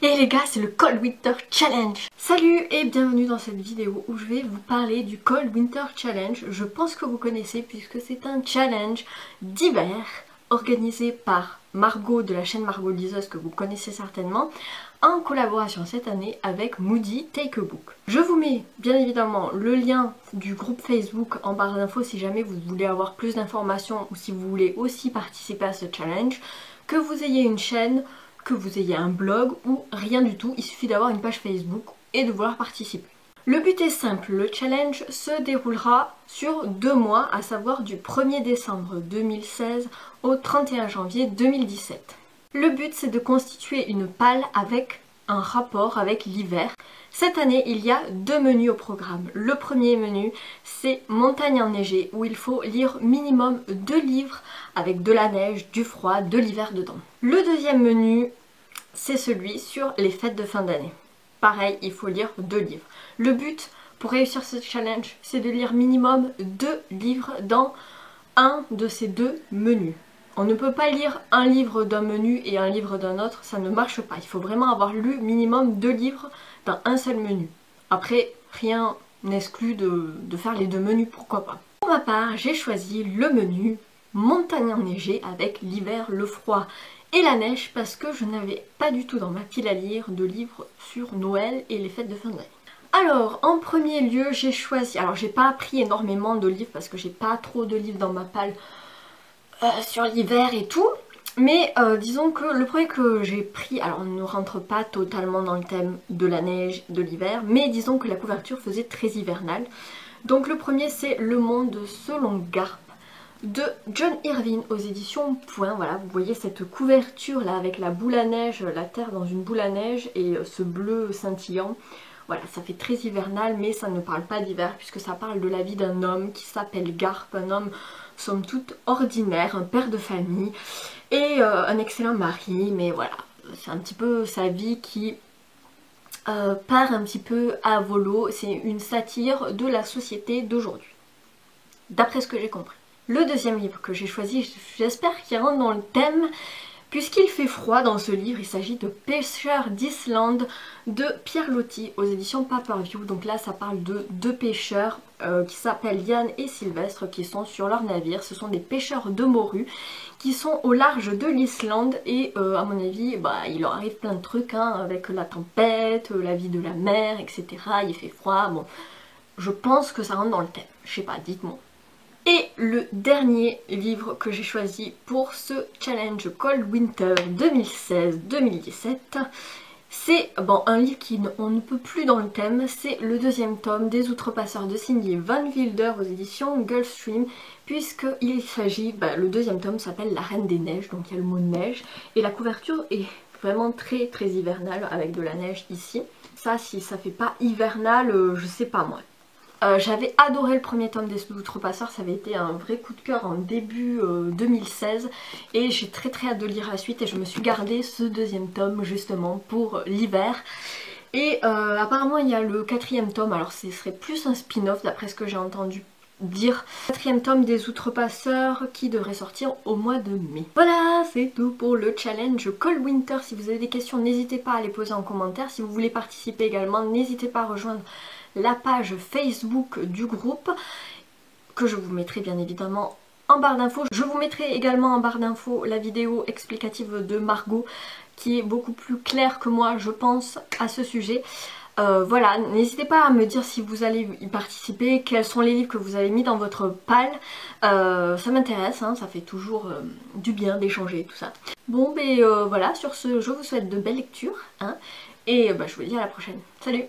Et les gars, c'est le Cold Winter Challenge. Salut et bienvenue dans cette vidéo où je vais vous parler du Cold Winter Challenge. Je pense que vous connaissez puisque c'est un challenge d'hiver organisé par Margot de la chaîne Margot Liseuse que vous connaissez certainement, en collaboration cette année avec Moody Take a Book. Je vous mets bien évidemment le lien du groupe Facebook en barre d'infos si jamais vous voulez avoir plus d'informations ou si vous voulez aussi participer à ce challenge, que vous ayez une chaîne, que vous ayez un blog ou rien du tout, il suffit d'avoir une page Facebook et de vouloir participer. Le but est simple, le challenge se déroulera sur 2 mois, à savoir du 1er décembre 2016 au 31 janvier 2017. Le but c'est de constituer une palle avec un rapport avec l'hiver. Cette année, il y a 2 menus au programme. Le premier menu, c'est Montagne enneigée, où il faut lire minimum 2 livres avec de la neige, du froid, de l'hiver dedans. Le deuxième menu, c'est celui sur les fêtes de fin d'année. Pareil, il faut lire 2 livres. Le but pour réussir ce challenge, c'est de lire minimum 2 livres dans un de ces 2 menus. On ne peut pas lire un livre d'un menu et un livre d'un autre, ça ne marche pas. Il faut vraiment avoir lu minimum 2 livres dans un seul menu. Après, rien n'exclut de faire les 2 menus, pourquoi pas. Pour ma part, j'ai choisi le menu Montagne enneigée avec l'hiver, le froid et la neige parce que je n'avais pas du tout dans ma pile à lire de livres sur Noël et les fêtes de fin d'année. Alors, en premier lieu, j'ai choisi... Alors, j'ai pas pris énormément de livres parce que j'ai pas trop de livres dans ma palle sur l'hiver et tout. Mais disons que le premier que j'ai pris, alors on ne rentre pas totalement dans le thème de la neige, de l'hiver, mais disons que la couverture faisait très hivernale. Donc le premier c'est Le Monde selon Garp de John Irving aux éditions Point. Voilà, vous voyez cette couverture là avec la boule à neige, la terre dans une boule à neige et ce bleu scintillant. Voilà, ça fait très hivernal, mais ça ne parle pas d'hiver puisque ça parle de la vie d'un homme qui s'appelle Garp, un homme somme toute ordinaire, un père de famille et un excellent mari, mais voilà, c'est un petit peu sa vie qui part un petit peu à volo. C'est une satire de la société d'aujourd'hui, d'après ce que j'ai compris. Le deuxième livre que j'ai choisi, j'espère qu'il rentre dans le thème, puisqu'il fait froid dans ce livre. Il s'agit de Pêcheurs d'Islande de Pierre Loti aux éditions Paperview. Donc là ça parle de 2 pêcheurs qui s'appellent Yann et Sylvestre qui sont sur leur navire. Ce sont des pêcheurs de morue qui sont au large de l'Islande et à mon avis il leur arrive plein de trucs hein, avec la tempête, la vie de la mer, etc. Il fait froid, bon je pense que ça rentre dans le thème, je sais pas, dites-moi. Et le dernier livre que j'ai choisi pour ce challenge Cold Winter 2016-2017, c'est un livre on ne peut plus dans le thème, c'est le 2e tome des Outrepasseurs de Cindy Van Wilder aux éditions Gulfstream, puisqu'il s'agit, le 2e tome s'appelle La Reine des Neiges, donc il y a le mot neige, et la couverture est vraiment très très hivernale avec de la neige ici. Ça, si ça fait pas hivernal, je sais pas moi. J'avais adoré le premier tome des Outrepasseurs, ça avait été un vrai coup de cœur en début 2016 et j'ai très hâte de lire la suite et je me suis gardé ce 2e tome justement pour l'hiver. Et apparemment il y a le 4e tome, alors ce serait plus un spin-off d'après ce que j'ai entendu dire. 4e tome des Outrepasseurs qui devrait sortir au mois de mai. Voilà, c'est tout pour le challenge Cold Winter. Si vous avez des questions, n'hésitez pas à les poser en commentaire. Si vous voulez participer également, n'hésitez pas à rejoindre la page Facebook du groupe que je vous mettrai bien évidemment en barre d'infos. Je vous mettrai également en barre d'infos la vidéo explicative de Margot qui est beaucoup plus claire que moi je pense à ce sujet. Voilà, n'hésitez pas à me dire si vous allez y participer, quels sont les livres que vous avez mis dans votre palle. Ça m'intéresse, hein, ça fait toujours du bien d'échanger tout ça. Bon voilà, sur ce je vous souhaite de belles lectures hein, et je vous dis à la prochaine. Salut!